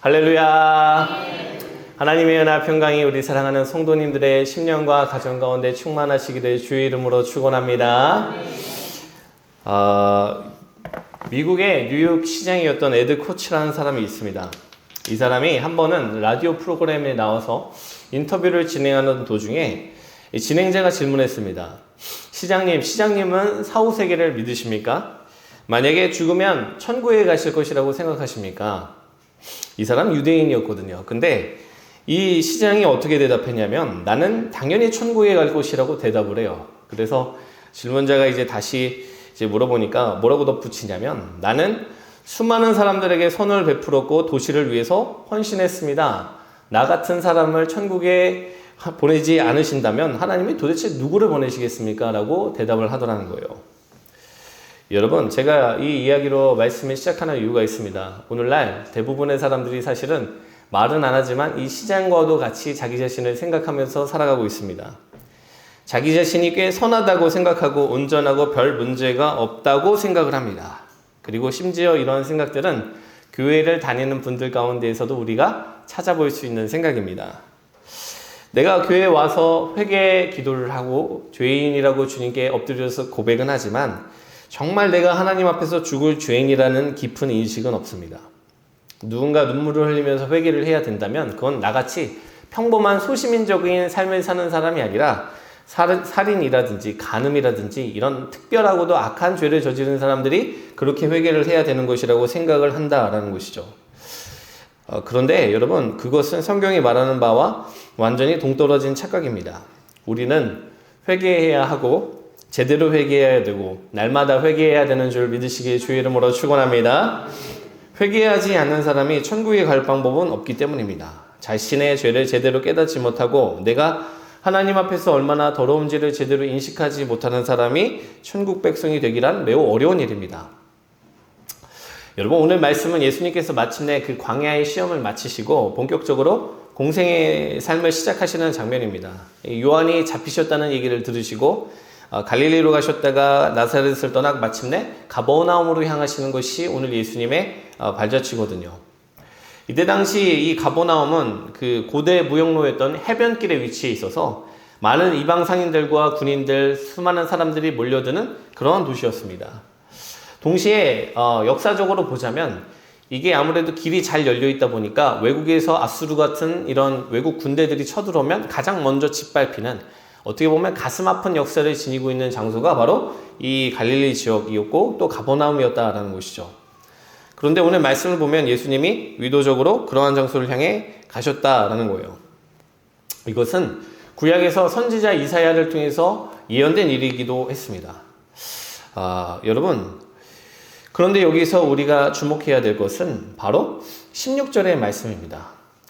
할렐루야. 하나님의 은혜와 평강이 우리 사랑하는 성도님들의 심령과 가정 가운데 충만하시기를 주의 이름으로 축원합니다. 미국의 뉴욕 시장이었던 에드 코치라는 사람이 있습니다. 이 사람이 한 번은 라디오 프로그램에 나와서 인터뷰를 진행하는 도중에 진행자가 질문했습니다. 시장님은 사후세계를 믿으십니까? 만약에 죽으면 천국에 가실 것이라고 생각하십니까? 이 사람 유대인이었거든요. 근데 이 시장이 어떻게 대답했냐면 나는 당연히 천국에 갈 것이라고 대답을 해요. 그래서 질문자가 다시 물어보니까 뭐라고 덧붙이냐면 나는 수많은 사람들에게 선을 베풀었고 도시를 위해서 헌신했습니다. 나 같은 사람을 천국에 보내지 않으신다면 하나님이 도대체 누구를 보내시겠습니까? 라고 대답을 하더라는 거예요. 여러분, 제가 이 이야기로 말씀을 시작하는 이유가 있습니다. 오늘날 대부분의 사람들이 사실은 말은 안 하지만 이 시장과도 같이 자기 자신을 생각하면서 살아가고 있습니다. 자기 자신이 꽤 선하다고 생각하고 온전하고 별 문제가 없다고 생각을 합니다. 그리고 심지어 이런 생각들은 교회를 다니는 분들 가운데에서도 우리가 찾아볼 수 있는 생각입니다. 내가 교회에 와서 회개 기도를 하고 죄인이라고 주님께 엎드려서 고백은 하지만 정말 내가 하나님 앞에서 죽을 죄인이라는 깊은 인식은 없습니다. 누군가 눈물을 흘리면서 회개를 해야 된다면 그건 나같이 평범한 소시민적인 삶을 사는 사람이 아니라 살인이라든지 간음이라든지 이런 특별하고도 악한 죄를 저지른 사람들이 그렇게 회개를 해야 되는 것이라고 생각을 한다라는 것이죠. 그런데 여러분, 그것은 성경이 말하는 바와 완전히 동떨어진 착각입니다. 우리는 회개해야 하고 제대로 회개해야 되고 날마다 회개해야 되는 줄 믿으시기에 주의 이름으로 축원합니다. 회개하지 않는 사람이 천국에 갈 방법은 없기 때문입니다. 자신의 죄를 제대로 깨닫지 못하고 내가 하나님 앞에서 얼마나 더러운지를 제대로 인식하지 못하는 사람이 천국 백성이 되기란 매우 어려운 일입니다. 여러분, 오늘 말씀은 예수님께서 마침내 그 광야의 시험을 마치시고 본격적으로 공생의 삶을 시작하시는 장면입니다. 요한이 잡히셨다는 얘기를 들으시고 갈릴리로 가셨다가 나사렛을 떠나 마침내 가버나움으로 향하시는 것이 오늘 예수님의 발자취거든요. 이때 당시 이 가버나움은 그 고대 무역로였던 해변길에 위치해 있어서 많은 이방 상인들과 군인들, 수많은 사람들이 몰려드는 그런 도시였습니다. 동시에 역사적으로 보자면 이게 아무래도 길이 잘 열려 있다 보니까 외국에서 아수르 같은 이런 외국 군대들이 쳐들어오면 가장 먼저 짓밟히는 어떻게 보면 가슴 아픈 역사를 지니고 있는 장소가 바로 이 갈릴리 지역이었고 또 가버나움이었다라는 것이죠. 그런데 오늘 말씀을 보면 예수님이 의도적으로 그러한 장소를 향해 가셨다라는 거예요. 이것은 구약에서 선지자 이사야를 통해서 예언된 일이기도 했습니다. 여러분, 그런데 여기서 우리가 주목해야 될 것은 바로 16절의 말씀입니다.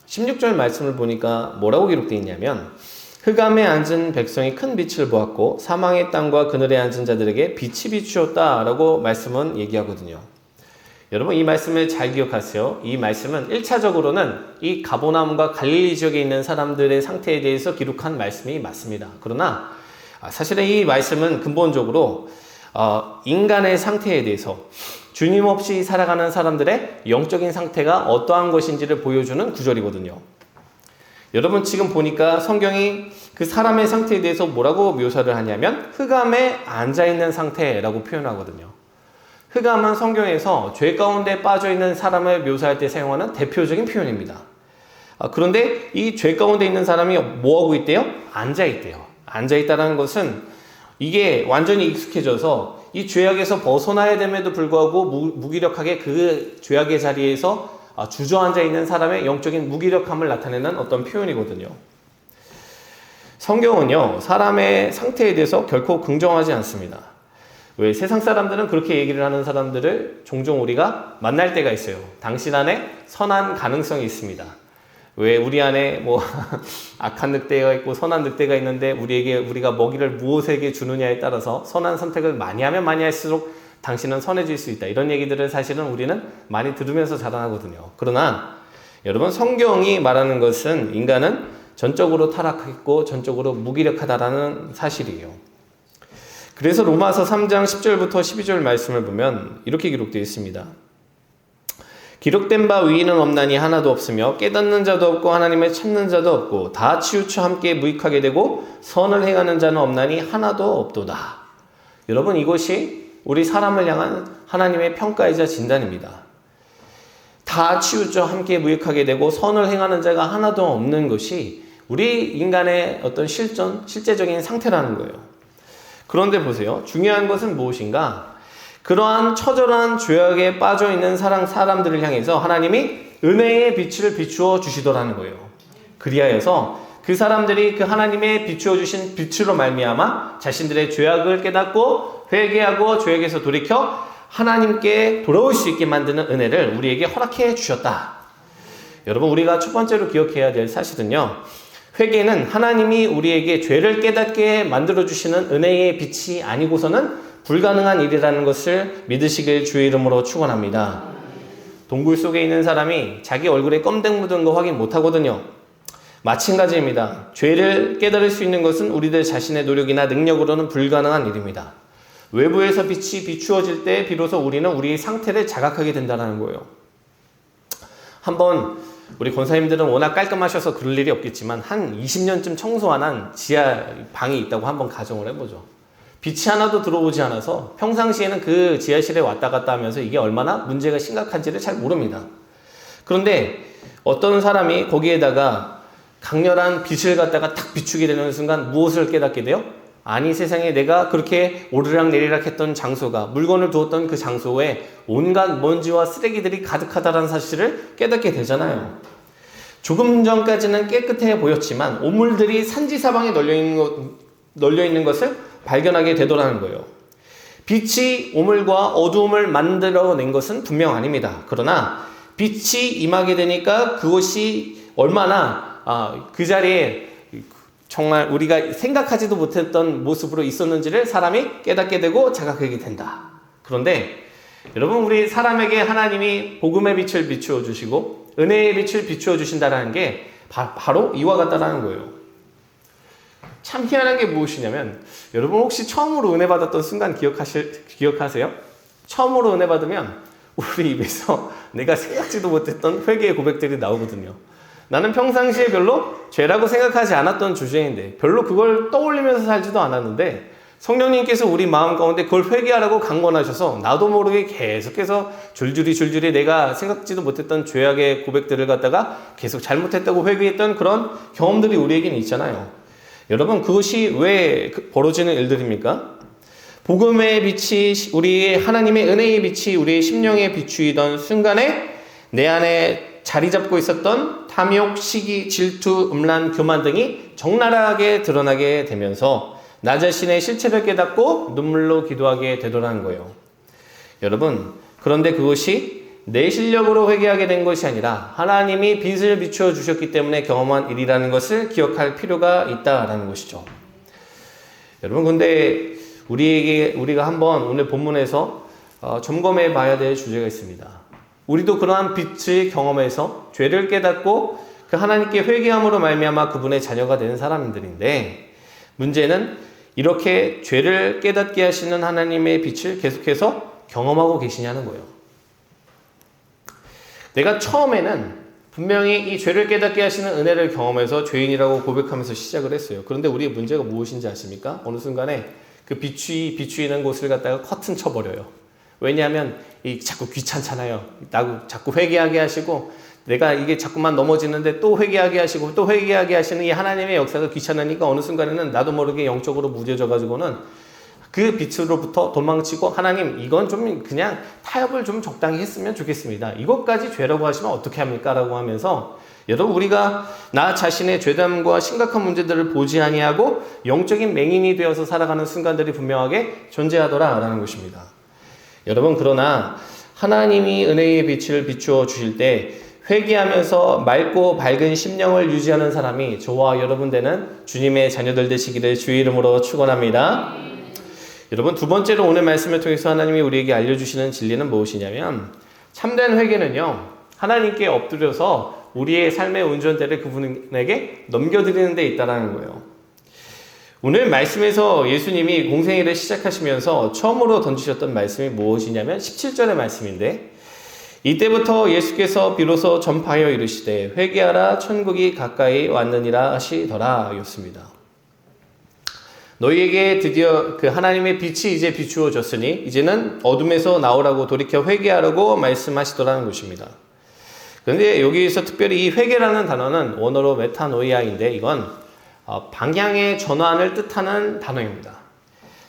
16절 말씀을 보니까 뭐라고 기록되어 있냐면 흑암에 앉은 백성이 큰 빛을 보았고 사망의 땅과 그늘에 앉은 자들에게 빛이 비추었다라고 말씀은 얘기하거든요. 여러분, 이 말씀을 잘 기억하세요. 이 말씀은 1차적으로는 이 가버나움과 갈릴리 지역에 있는 사람들의 상태에 대해서 기록한 말씀이 맞습니다. 그러나 사실은 이 말씀은 근본적으로 인간의 상태에 대해서 주님 없이 살아가는 사람들의 영적인 상태가 어떠한 것인지를 보여주는 구절이거든요. 여러분, 지금 보니까 성경이 그 사람의 상태에 대해서 뭐라고 묘사를 하냐면 흑암에 앉아있는 상태라고 표현하거든요. 흑암은 성경에서 죄 가운데 빠져있는 사람을 묘사할 때 사용하는 대표적인 표현입니다. 그런데 이 죄 가운데 있는 사람이 뭐하고 있대요? 앉아있대요. 앉아있다는 것은 이게 완전히 익숙해져서 이 죄악에서 벗어나야 됨에도 불구하고 무기력하게 그 죄악의 자리에서 주저앉아 있는 사람의 영적인 무기력함을 나타내는 어떤 표현이거든요. 성경은요, 사람의 상태에 대해서 결코 긍정하지 않습니다. 왜? 세상 사람들은 그렇게 얘기를 하는 사람들을 종종 우리가 만날 때가 있어요. 당신 안에 선한 가능성이 있습니다. 왜? 우리 안에 악한 늑대가 있고 선한 늑대가 있는데 우리가 먹이를 무엇에게 주느냐에 따라서 선한 선택을 많이 하면 많이 할수록 당신은 선해질 수 있다. 이런 얘기들을 사실은 우리는 많이 들으면서 자라나거든요. 그러나 여러분, 성경이 말하는 것은 인간은 전적으로 타락했고 전적으로 무기력하다라는 사실이에요. 그래서 로마서 3장 10절부터 12절 말씀을 보면 이렇게 기록되어 있습니다. 기록된 바 위에는 없나니 하나도 없으며 깨닫는 자도 없고 하나님을 찾는 자도 없고 다 치우쳐 함께 무익하게 되고 선을 행하는 자는 없나니 하나도 없도다. 여러분, 이것이 우리 사람을 향한 하나님의 평가이자 진단입니다. 다 치우쳐 함께 무익하게 되고 선을 행하는 자가 하나도 없는 것이 우리 인간의 어떤 실제적인 상태라는 거예요. 그런데 보세요. 중요한 것은 무엇인가? 그러한 처절한 죄악에 빠져있는 사람들을 향해서 하나님이 은혜의 빛을 비추어 주시더라는 거예요. 그리하여서 그 사람들이 그 하나님의 비추어 주신 빛으로 말미암아 자신들의 죄악을 깨닫고 회개하고 죄악에서 돌이켜 하나님께 돌아올 수 있게 만드는 은혜를 우리에게 허락해 주셨다. 여러분, 우리가 첫 번째로 기억해야 될 사실은요, 회개는 하나님이 우리에게 죄를 깨닫게 만들어 주시는 은혜의 빛이 아니고서는 불가능한 일이라는 것을 믿으시길 주의 이름으로 축원합니다. 동굴 속에 있는 사람이 자기 얼굴에 껌땡 묻은 거 확인 못 하거든요. 마찬가지입니다. 죄를 깨달을 수 있는 것은 우리들 자신의 노력이나 능력으로는 불가능한 일입니다. 외부에서 빛이 비추어질 때 비로소 우리는 우리의 상태를 자각하게 된다는 거예요. 한번 우리 권사님들은 워낙 깔끔하셔서 그럴 일이 없겠지만 한 20년쯤 청소 안 한 지하 방이 있다고 한번 가정을 해보죠. 빛이 하나도 들어오지 않아서 평상시에는 그 지하실에 왔다 갔다 하면서 이게 얼마나 문제가 심각한지를 잘 모릅니다. 그런데 어떤 사람이 거기에다가 강렬한 빛을 갖다가 탁 비추게 되는 순간 무엇을 깨닫게 돼요? 아니, 세상에 내가 그렇게 오르락 내리락 했던 장소가, 물건을 두었던 그 장소에 온갖 먼지와 쓰레기들이 가득하다는 사실을 깨닫게 되잖아요. 조금 전까지는 깨끗해 보였지만 오물들이 산지사방에 널려있는 것을 발견하게 되더라는 거예요. 빛이 오물과 어두움을 만들어낸 것은 분명 아닙니다. 그러나 빛이 임하게 되니까 그것이 얼마나 그 자리에 정말 우리가 생각하지도 못했던 모습으로 있었는지를 사람이 깨닫게 되고 자각하게 된다. 그런데 여러분, 우리 사람에게 하나님이 복음의 빛을 비추어 주시고 은혜의 빛을 비추어 주신다는 게 바로 이와 같다라는 거예요. 참 희한한 게 무엇이냐면, 여러분 혹시 처음으로 은혜 받았던 순간 기억하세요? 처음으로 은혜 받으면 우리 입에서 내가 생각지도 못했던 회개의 고백들이 나오거든요. 나는 평상시에 별로 죄라고 생각하지 않았던 주제인데, 별로 그걸 떠올리면서 살지도 않았는데 성령님께서 우리 마음 가운데 그걸 회개하라고 강권하셔서 나도 모르게 계속해서 줄줄이 내가 생각지도 못했던 죄악의 고백들을 갖다가 계속 잘못했다고 회개했던 그런 경험들이 우리에게는 있잖아요. 여러분, 그것이 왜 벌어지는 일들입니까? 복음의 빛이, 우리의 하나님의 은혜의 빛이 우리의 심령에 비추이던 순간에 내 안에 자리 잡고 있었던 탐욕, 시기, 질투, 음란, 교만 등이 적나라하게 드러나게 되면서 나 자신의 실체를 깨닫고 눈물로 기도하게 되더라는 거예요. 여러분, 그런데 그것이 내 실력으로 회개하게 된 것이 아니라 하나님이 빛을 비추어 주셨기 때문에 경험한 일이라는 것을 기억할 필요가 있다라는 것이죠. 여러분, 근데 우리가 한번 오늘 본문에서 점검해 봐야 될 주제가 있습니다. 우리도 그러한 빛을 경험해서 죄를 깨닫고 그 하나님께 회개함으로 말미암아 그분의 자녀가 된 사람들인데, 문제는 이렇게 죄를 깨닫게 하시는 하나님의 빛을 계속해서 경험하고 계시냐는 거예요. 내가 처음에는 분명히 이 죄를 깨닫게 하시는 은혜를 경험해서 죄인이라고 고백하면서 시작을 했어요. 그런데 우리의 문제가 무엇인지 아십니까? 어느 순간에 그 비추이는 곳을 갖다가 커튼 쳐버려요. 왜냐하면 자꾸 귀찮잖아요. 자꾸 회개하게 하시고, 내가 이게 자꾸만 넘어지는데 또 회개하게 하시고 또 회개하게 하시는 이 하나님의 역사가 귀찮으니까 어느 순간에는 나도 모르게 영적으로 무뎌져가지고는 그 빛으로부터 도망치고, 하나님 이건 좀 그냥 타협을 좀 적당히 했으면 좋겠습니다. 이것까지 죄라고 하시면 어떻게 합니까? 라고 하면서, 여러분, 우리가 나 자신의 죄담과 심각한 문제들을 보지 아니하고 영적인 맹인이 되어서 살아가는 순간들이 분명하게 존재하더라라는 것입니다. 여러분, 그러나 하나님이 은혜의 빛을 비추어 주실 때 회개하면서 맑고 밝은 심령을 유지하는 사람이 저와 여러분 되는 주님의 자녀들 되시기를 주의 이름으로 축원합니다. 여러분, 두 번째로 오늘 말씀을 통해서 하나님이 우리에게 알려주시는 진리는 무엇이냐면, 참된 회개는요, 하나님께 엎드려서 우리의 삶의 운전대를 그분에게 넘겨드리는 데 있다는 거예요. 오늘 말씀에서 예수님이 공생애를 시작하시면서 처음으로 던지셨던 말씀이 무엇이냐면 17절의 말씀인데, 이때부터 예수께서 비로소 전파하여 이르시되 회개하라 천국이 가까이 왔느니라 하시더라 였습니다. 너희에게 드디어 그 하나님의 빛이 이제 비추어졌으니 이제는 어둠에서 나오라고 돌이켜 회개하라고 말씀하시더라는 것입니다. 그런데 여기서 특별히 이 회개라는 단어는 원어로 메타노이아인데 이건 방향의 전환을 뜻하는 단어입니다.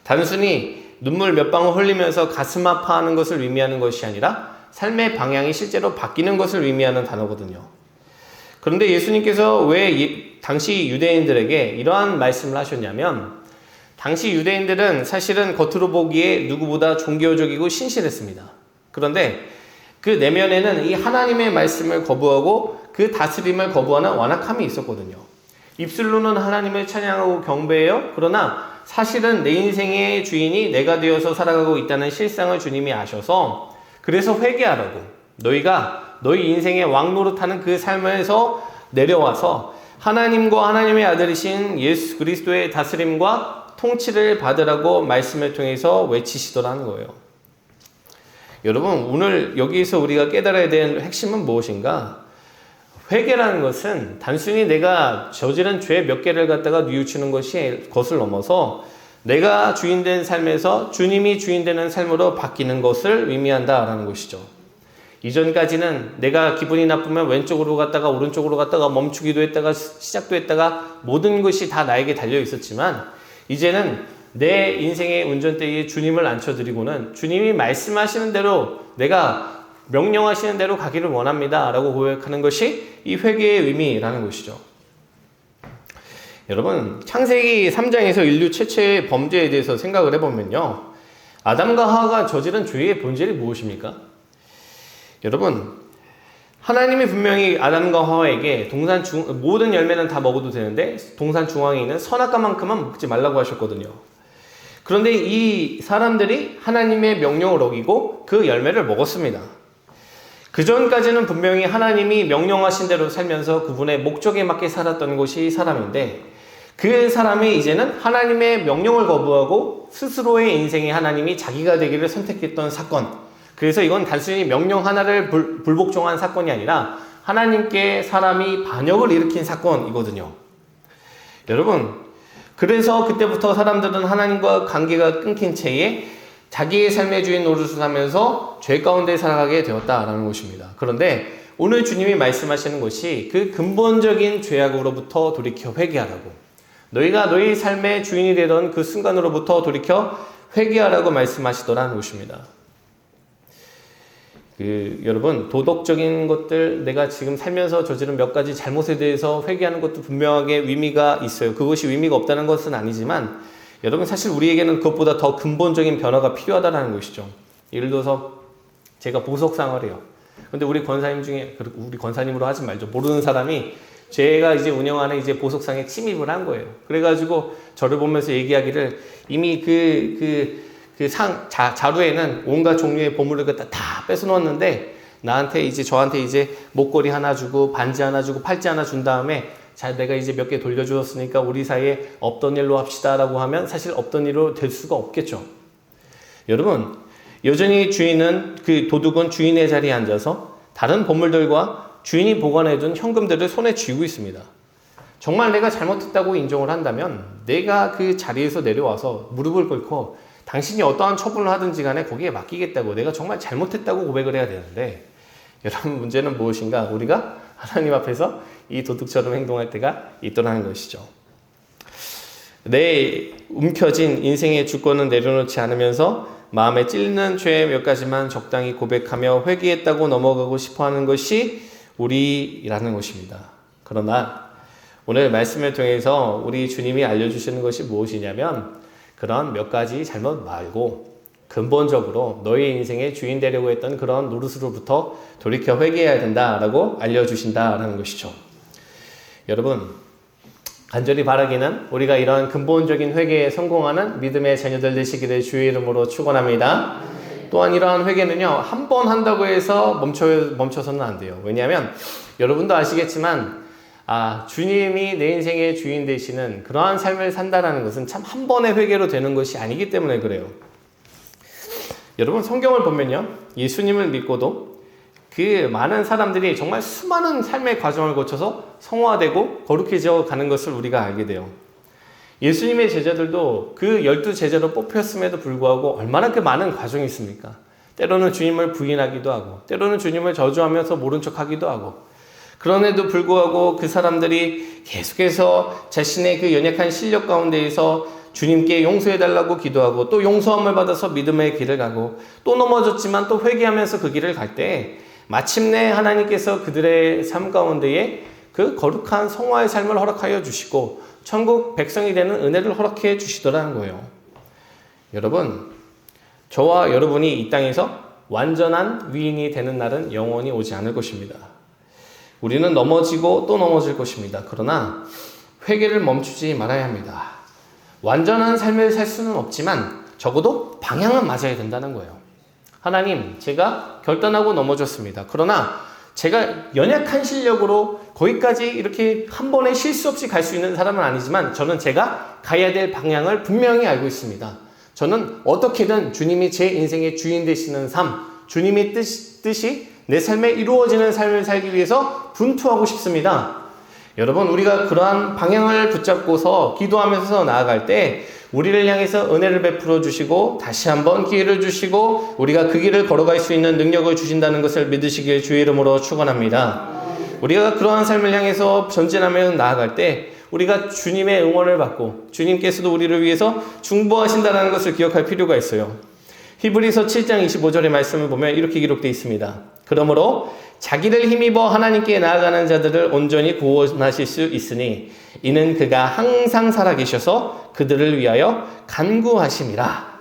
단순히 눈물 몇 방울 흘리면서 가슴 아파하는 것을 의미하는 것이 아니라 삶의 방향이 실제로 바뀌는 것을 의미하는 단어거든요. 그런데 예수님께서 왜 당시 유대인들에게 이러한 말씀을 하셨냐면 당시 유대인들은 사실은 겉으로 보기에 누구보다 종교적이고 신실했습니다. 그런데 그 내면에는 이 하나님의 말씀을 거부하고 그 다스림을 거부하는 완악함이 있었거든요. 입술로는 하나님을 찬양하고 경배해요. 그러나 사실은 내 인생의 주인이 내가 되어서 살아가고 있다는 실상을 주님이 아셔서 그래서 회개하라고 너희가 너희 인생의 왕노릇하는 그 삶에서 내려와서 하나님과 하나님의 아들이신 예수 그리스도의 다스림과 통치를 받으라고 말씀을 통해서 외치시더라는 거예요. 여러분 오늘 여기서 우리가 깨달아야 되는 핵심은 무엇인가? 회개라는 것은 단순히 내가 저지른 죄 몇 개를 갖다가 뉘우치는 것을 넘어서 내가 주인된 삶에서 주님이 주인되는 삶으로 바뀌는 것을 의미한다라는 것이죠. 이전까지는 내가 기분이 나쁘면 왼쪽으로 갔다가 오른쪽으로 갔다가 멈추기도 했다가 시작도 했다가 모든 것이 다 나에게 달려 있었지만 이제는 내 인생의 운전대에 주님을 앉혀드리고는 주님이 말씀하시는 대로 내가 명령하시는 대로 가기를 원합니다 라고 고백하는 것이 이 회개의 의미라는 것이죠. 여러분 창세기 3장에서 인류 최초의 범죄에 대해서 생각을 해보면요, 아담과 하와가 저지른 죄의 본질이 무엇입니까? 여러분 하나님이 분명히 아담과 하와에게 모든 열매는 다 먹어도 되는데 동산 중앙에 있는 선악과만큼은 먹지 말라고 하셨거든요. 그런데 이 사람들이 하나님의 명령을 어기고 그 열매를 먹었습니다. 그 전까지는 분명히 하나님이 명령하신 대로 살면서 그분의 목적에 맞게 살았던 것이 사람인데 그 사람이 이제는 하나님의 명령을 거부하고 스스로의 인생의 하나님이 자기가 되기를 선택했던 사건. 그래서 이건 단순히 명령 하나를 불복종한 사건이 아니라 하나님께 사람이 반역을 일으킨 사건이거든요. 여러분 그래서 그때부터 사람들은 하나님과 관계가 끊긴 채에 자기의 삶의 주인 노릇을 하면서 죄 가운데 살아가게 되었다라는 것입니다. 그런데 오늘 주님이 말씀하시는 것이 그 근본적인 죄악으로부터 돌이켜 회개하라고, 너희가 너희 삶의 주인이 되던 그 순간으로부터 돌이켜 회개하라고 말씀하시더라는 것입니다. 여러분 도덕적인 것들, 내가 지금 살면서 저지른 몇 가지 잘못에 대해서 회개하는 것도 분명하게 의미가 있어요. 그것이 의미가 없다는 것은 아니지만 여러분 사실 우리에게는 그것보다 더 근본적인 변화가 필요하다는 것이죠. 예를 들어서 제가 보석상을 해요. 근데 우리 권사님 중에, 우리 권사님으로 하지 말죠, 모르는 사람이 제가 이제 운영하는 이제 보석상에 침입을 한 거예요. 그래가지고 저를 보면서 얘기하기를 이미 자루에는 온갖 종류의 보물을 갖다 다 뺏어 놓았는데 저한테 이제 목걸이 하나 주고 반지 하나 주고 팔찌 하나 준 다음에 자, 내가 이제 몇 개 돌려주었으니까 우리 사이에 없던 일로 합시다라고 하면 사실 없던 일로 될 수가 없겠죠. 여러분 여전히 그 도둑은 주인의 자리에 앉아서 다른 보물들과 주인이 보관해둔 현금들을 손에 쥐고 있습니다. 정말 내가 잘못했다고 인정을 한다면 내가 그 자리에서 내려와서 무릎을 꿇고 당신이 어떠한 처분을 하든지 간에 거기에 맡기겠다고, 내가 정말 잘못했다고 고백을 해야 되는데 여러분 문제는 무엇인가? 우리가 하나님 앞에서 이 도둑처럼 행동할 때가 있더라는 것이죠. 내 움켜진 인생의 주권은 내려놓지 않으면서 마음에 찔리는 죄 몇 가지만 적당히 고백하며 회개했다고 넘어가고 싶어하는 것이 우리라는 것입니다. 그러나 오늘 말씀을 통해서 우리 주님이 알려주시는 것이 무엇이냐면 그런 몇 가지 잘못 말고 근본적으로 너희 인생의 주인 되려고 했던 그런 노릇으로부터 돌이켜 회개해야 된다라고 알려주신다라는 것이죠. 여러분 간절히 바라기는 우리가 이런 근본적인 회개에 성공하는 믿음의 자녀들 되시기를 주의 이름으로 축원합니다. 또한 이러한 회개는요, 한 번 한다고 해서 멈춰서는 안 돼요. 왜냐하면 여러분도 아시겠지만 주님이 내 인생의 주인 되시는 그러한 삶을 산다는 것은 참 한 번의 회개로 되는 것이 아니기 때문에 그래요. 여러분 성경을 보면요, 예수님을 믿고도 그 많은 사람들이 정말 수많은 삶의 과정을 거쳐서 성화되고 거룩해져 가는 것을 우리가 알게 돼요. 예수님의 제자들도 그 12제자로 뽑혔음에도 불구하고 얼마나 그 많은 과정이 있습니까? 때로는 주님을 부인하기도 하고, 때로는 주님을 저주하면서 모른 척하기도 하고, 그런데도 불구하고 그 사람들이 계속해서 자신의 그 연약한 실력 가운데에서 주님께 용서해달라고 기도하고, 또 용서함을 받아서 믿음의 길을 가고, 또 넘어졌지만 또 회개하면서 그 길을 갈 때 마침내 하나님께서 그들의 삶 가운데에 그 거룩한 성화의 삶을 허락하여 주시고 천국 백성이 되는 은혜를 허락해 주시더라는 거예요. 여러분, 저와 여러분이 이 땅에서 완전한 위인이 되는 날은 영원히 오지 않을 것입니다. 우리는 넘어지고 또 넘어질 것입니다. 그러나 회개를 멈추지 말아야 합니다. 완전한 삶을 살 수는 없지만 적어도 방향은 맞아야 된다는 거예요. 하나님, 제가 결단하고 넘어졌습니다. 그러나 제가 연약한 실력으로 거기까지 이렇게 한 번에 실수 없이 갈 수 있는 사람은 아니지만 저는 제가 가야 될 방향을 분명히 알고 있습니다. 저는 어떻게든 주님이 제 인생의 주인 되시는 삶, 주님의 뜻이 내 삶에 이루어지는 삶을 살기 위해서 분투하고 싶습니다. 여러분, 우리가 그러한 방향을 붙잡고서 기도하면서 나아갈 때 우리를 향해서 은혜를 베풀어 주시고 다시 한번 기회를 주시고 우리가 그 길을 걸어갈 수 있는 능력을 주신다는 것을 믿으시길 주의 이름으로 축원합니다. 우리가 그러한 삶을 향해서 전진하며 나아갈 때 우리가 주님의 응원을 받고 주님께서도 우리를 위해서 중보하신다는 것을 기억할 필요가 있어요. 히브리서 7장 25절의 말씀을 보면 이렇게 기록되어 있습니다. 그러므로 자기를 힘입어 하나님께 나아가는 자들을 온전히 구원하실 수 있으니 이는 그가 항상 살아계셔서 그들을 위하여 간구하심이라.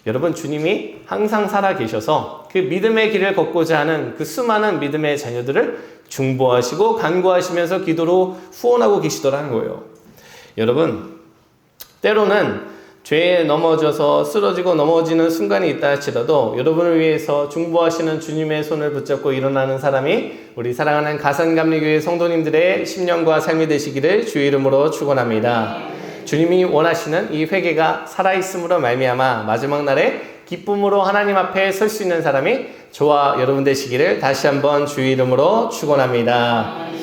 여러분, 주님이 항상 살아계셔서 그 믿음의 길을 걷고자 하는 그 수많은 믿음의 자녀들을 중보하시고 간구하시면서 기도로 후원하고 계시더라는 거예요. 여러분, 때로는 죄에 넘어져서 쓰러지고 넘어지는 순간이 있다 할지라도 여러분을 위해서 중보하시는 주님의 손을 붙잡고 일어나는 사람이 우리 사랑하는 가산감리교회 성도님들의 심령과 삶이 되시기를 주의 이름으로 축원합니다. 주님이 원하시는 이 회개가 살아있음으로 말미암아 마지막 날에 기쁨으로 하나님 앞에 설 수 있는 사람이 저와 여러분 되시기를 다시 한번 주의 이름으로 축원합니다.